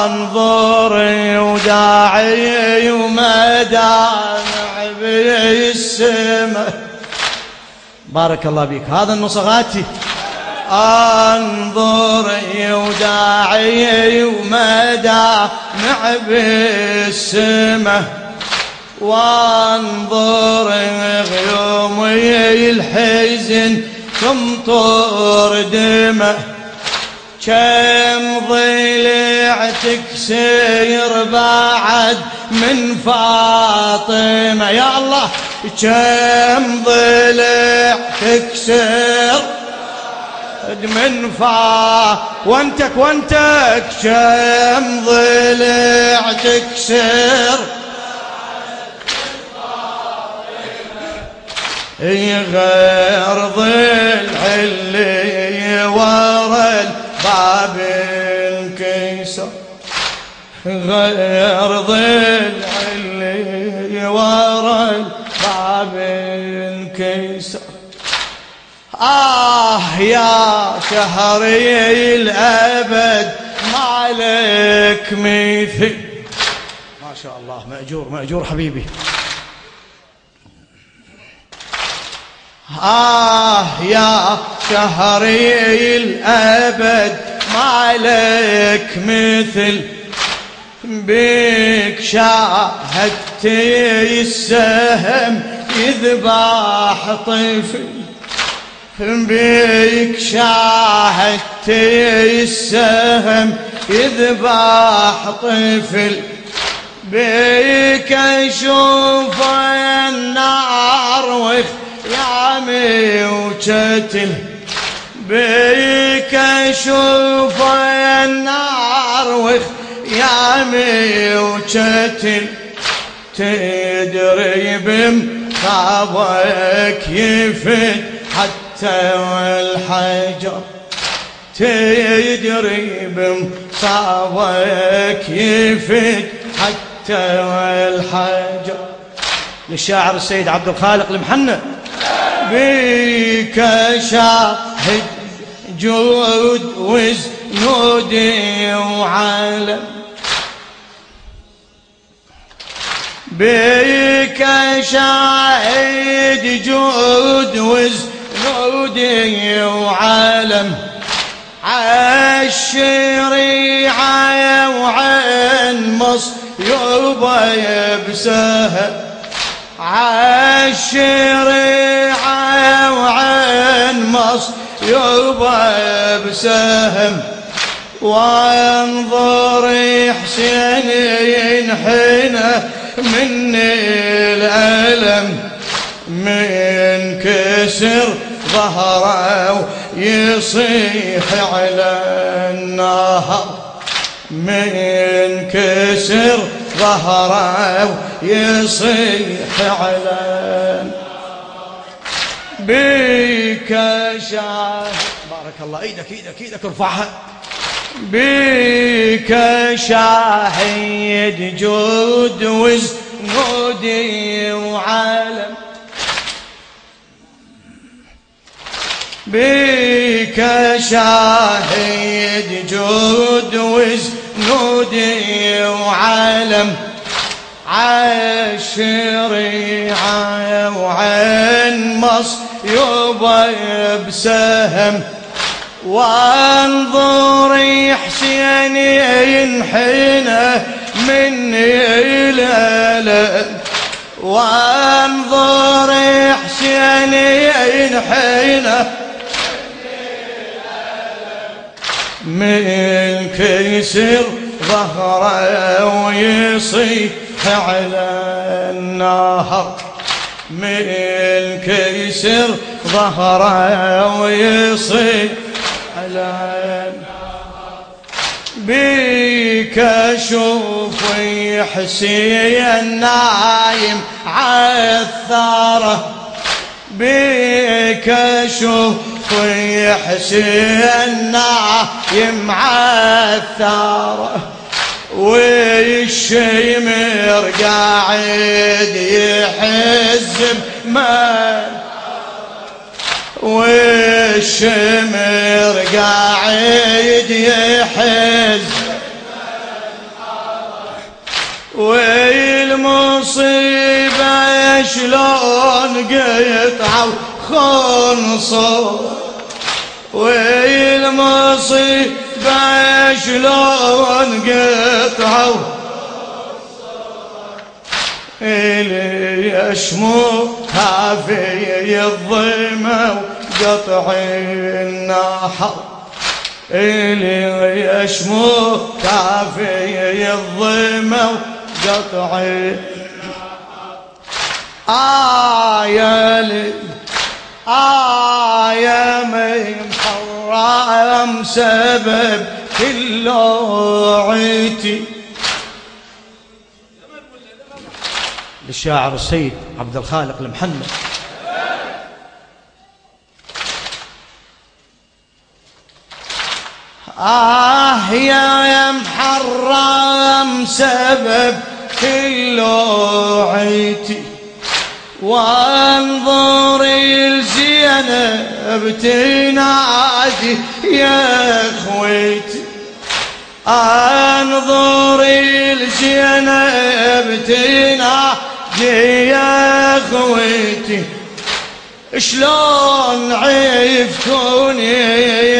انظري وداعي ومدامع بالسماء. بارك الله بك. هذا النصغاتي. انظري وداعي ومدامع بالسماء، وانظري غيومي الحزن تمطر دمه. كم ضلع تكسير بعد من فاطمة، يا الله كم ضلع تكسر من وانتك كم ضلع تكسر غير ضلع اللي ورا باب انكسر، غير ضلع اللي ورا باب انكسر. يا شهري الأبد ما لك مثل. ما شاء الله، مأجور مأجور حبيبي. يا شهري الأبد ما لك مثل، بك شاهدت السهم يذبح طفل، بك شاهدت السهم يذبح طفل، بك أشوف النار وخيامي وشتل، بك أشوف النار وخيامي وشتل. تدري بمخاضك يفت حتى والحجر، تدري بمصابك يفت حتى والحجر. للشاعر السيد عبد الخالق المحنى. بك شاهد جود وزنود وعالم، بك شاهد جود وزنود وعالم. عالشريعة وعين مصيوبة بسهم، عالشريعة وعين مصيوبة بسهم. وانظري حسين ينحنى من الألم، من كسر ظهره ويصيح على النهر، من كسر ظهره ويصيح على النهر. بك شاهد. بارك الله. ايدك ارفعها. بك شاهد جود وزنود وعالم، بك شاهد جود وزنود وعالم. عالشريعة وعين مصيوبة بسهم، وانظري حسين ينحنى من الألم، وانظري حسين ينحنى من كسر ظهره ويصيح على النهر، من كسر ظهره ويصيح على النهر. بك شوفي حسين نايم عالثارة، بك شوفي حسين نايم عالثارة، والشيمر قاعد يحز بمن، والشمر قاعد يحز والمصيبة شلون قطعوا خنصر والمصيبة شلون قطعوا إلي يشموها في الظما وقطع النحر إلي يشموها في الظما وقطع يا لي يا من حرام سبب كل عيتي. للشاعر السيد عبد الخالق المحنى. يا محرم سبب كل عيتي وانظر الزينب تنادي يا خويتي انظر الزينب تنادي يا خويتي شلون عفتوني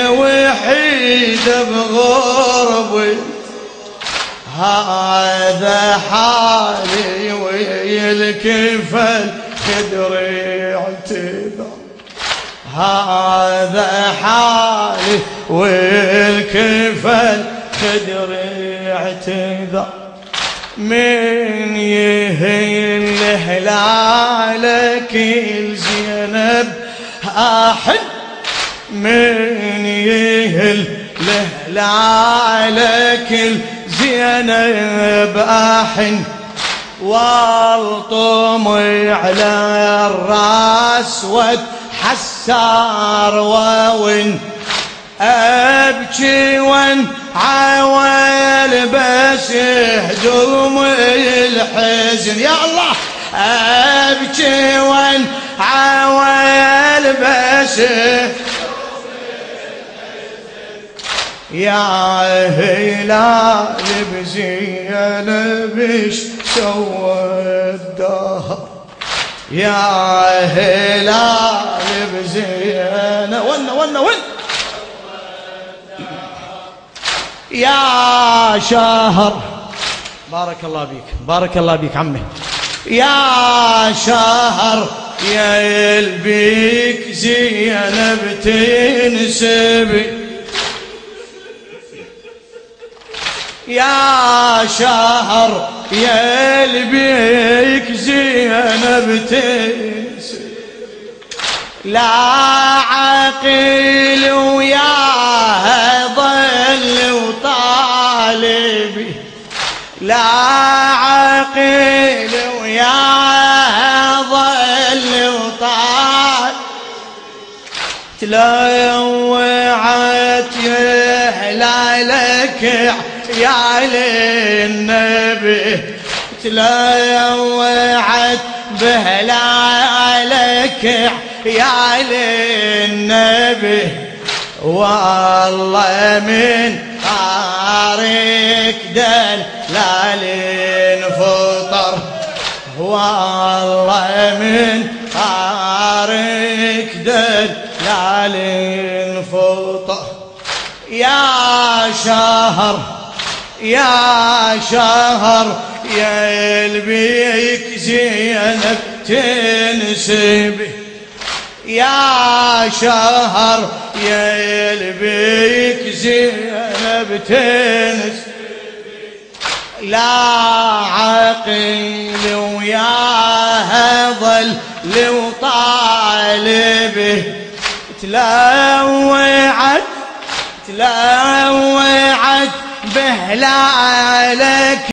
وحيدة بغربي هذا حالي والكفل خدري اعتذر هذا حالي والكفل خدري اعتذر من يهل هلالك الزينب أحن من يهل هلالك الزينب أحن والطمي على الراس واتحسر وون أبكي وان عوال بس هدوم الحزن يا الله أبكي وان عوال بس يا هلال بزينب سوى الدهر يا هلال بزينب ون يا شهر بارك الله بيك بارك الله بيك عمي يا شهر يا البيك زينب تنسبي يا شهر يا البيك زينب تنسبي لا عقيل وياها ضل وطالبي لا عقيل وياها ضل وطالبي تلوعت يا هلالك يا للنبي تلوعت بهلالك يا للنبي والله من طارق دلال فطر والله من طارق دلال فطر يا شهر يا شهر يا البيك زينب تنسبي يا شهر يا البيك زينب تنسبي لا عقيل وياها ظل وطالبه تلوعت بهلالك